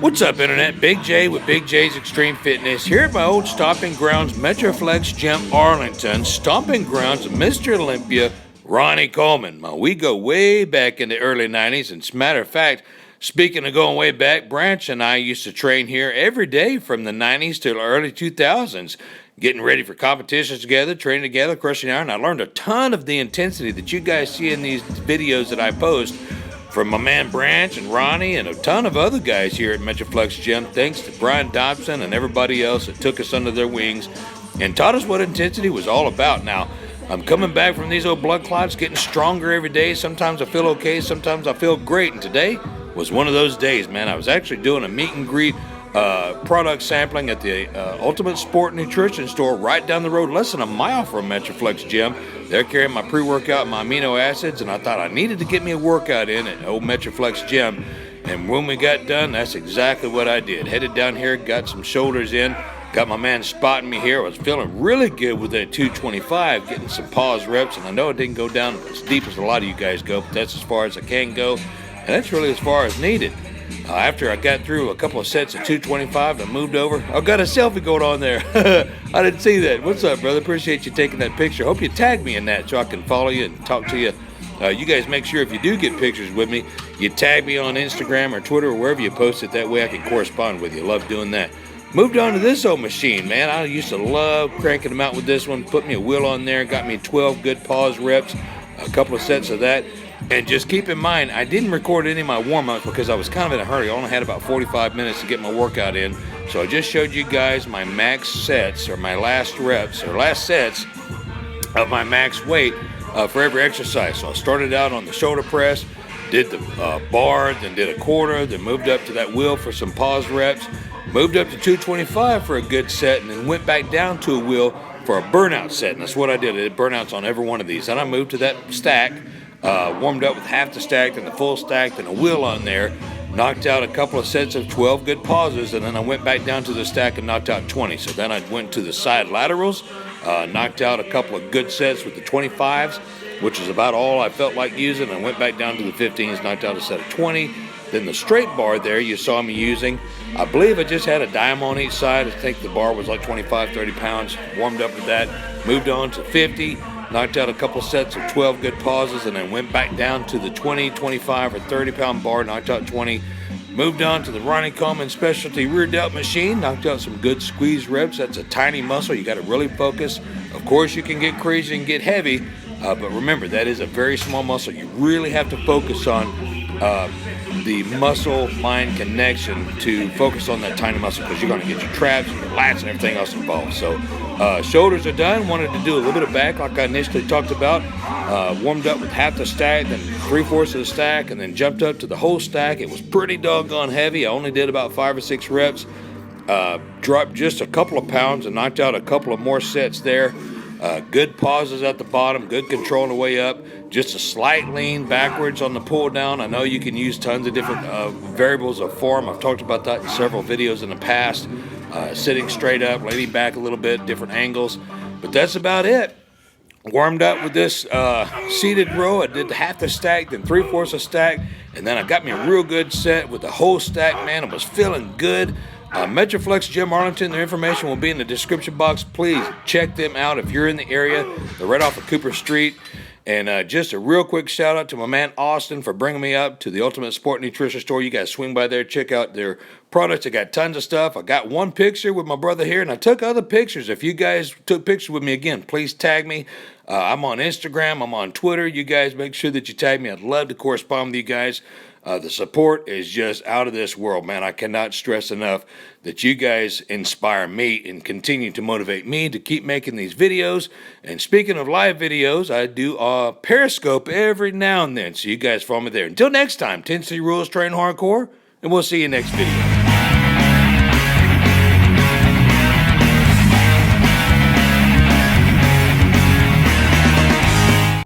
What's up, Internet? Big J with Big J's Extreme Fitness here at my old stomping grounds, Metroflex Gym, Arlington, stomping grounds of Mr. Olympia, Ronnie Coleman. We go way back in the early 90s, and as a matter of fact, speaking of going way back, Branch and I used to train here every day from the 90s to the early 2000s, getting ready for competitions together, training together, crushing iron. I learned a ton of the intensity that you guys see in these videos that I post from my man Branch and Ronnie and a ton of other guys here at Metroflex Gym. Thanks to Brian Dobson and everybody else that took us under their wings and taught us what intensity was all about. Now, I'm coming back from these old blood clots, getting stronger every day. Sometimes I feel okay, sometimes I feel great. And today was one of those days, man. I was actually doing a meet and greet product sampling at the Ultimate Sport Nutrition store right down the road, less than a mile from Metroflex Gym. They're carrying my pre-workout and my amino acids, and I thought I needed to get me a workout in at old Metroflex Gym. And when we got done, that's exactly what I did. Headed down here, got some shoulders in, got my man spotting me here. I was feeling really good with that 225, getting some pause reps, and I know it didn't go down as deep as a lot of you guys go, but that's as far as I can go, and that's really as far as needed. After I got through a couple of sets of 225, I moved over. I've got a selfie going on there. I didn't see that. What's up, brother? Appreciate you taking that picture. Hope you tag me in that so I can follow you and talk to you. You guys make sure if you do get pictures with me, you tag me on Instagram or Twitter or wherever you post it. That way I can correspond with you. Love doing that. Moved on to this old machine, man. I used to love cranking them out with this one. Put me a wheel on there, got me 12 good pause reps, a couple of sets of that. And just keep in mind, I didn't record any of my warm-ups because I was kind of in a hurry. I only had about 45 minutes to get my workout in. So I just showed you guys my max sets, or my last reps, or last sets of my max weight for every exercise. So I started out on the shoulder press, did the bar, then did a quarter, then moved up to that wheel for some pause reps, moved up to 225 for a good set, and then went back down to a wheel for a burnout set. And that's what I did. I did burnouts on every one of these. Then I moved to that stack. Warmed up with half the stack and the full stack and a wheel on there, knocked out a couple of sets of 12 good pauses, and then I went back down to the stack and knocked out 20. So then I went to the side laterals, knocked out a couple of good sets with the 25s, which is about all I felt like using. I went back down to the 15s, knocked out a set of 20. Then the straight bar there you saw me using, I believe I just had a dime on each side. I think the bar was like 25, 30 pounds. Warmed up with that, moved on to 50. Knocked out a couple sets of 12 good pauses, and then went back down to the 20, 25, or 30-pound bar, knocked out 20. Moved on to the Ronnie Coleman Specialty Rear Delt Machine, knocked out some good squeeze reps. That's a tiny muscle. You got to really focus. Of course, you can get crazy and get heavy, but remember, that is a very small muscle. You really have to focus on the muscle-mind connection to focus on that tiny muscle, because you're going to get your traps and your lats and everything else involved. So shoulders are done. Wanted to do a little bit of back like I initially talked about. Warmed up with half the stack, then 3/4 of the stack, and then jumped up to the whole stack. It was pretty doggone heavy. I only did about 5 or 6 reps. Dropped just a couple of pounds and knocked out a couple of more sets there. Good pauses at the bottom, good control on the way up, just a slight lean backwards on the pull down. I know you can use tons of different variables of form. I've talked about that in several videos in the past. Sitting straight up, leaning back a little bit, different angles, but that's about it. Warmed up with this seated row. I did half the stack, then 3/4 a stack, and then I got me a real good set with the whole stack, man. I was feeling good. Metroflex Gym Arlington, their information will be in the description box. Please check them out if you're in the area. They're right off of Cooper Street. And just a real quick shout out to my man Austin for bringing me up to the Ultimate Sport Nutrition store. You guys swing by there, check out their products. I got tons of stuff. I got one picture with my brother here, and I took other pictures. If you guys took pictures with me, again, please tag me. I'm on Instagram. I'm on Twitter. You guys make sure that you tag me. I'd love to correspond with you guys. The support is just out of this world, man. I cannot stress enough that you guys inspire me and continue to motivate me to keep making these videos. And speaking of live videos, I do Periscope every now and then, so you guys follow me there. Until next time, 10 City Rules, train hardcore, and we'll see you next video.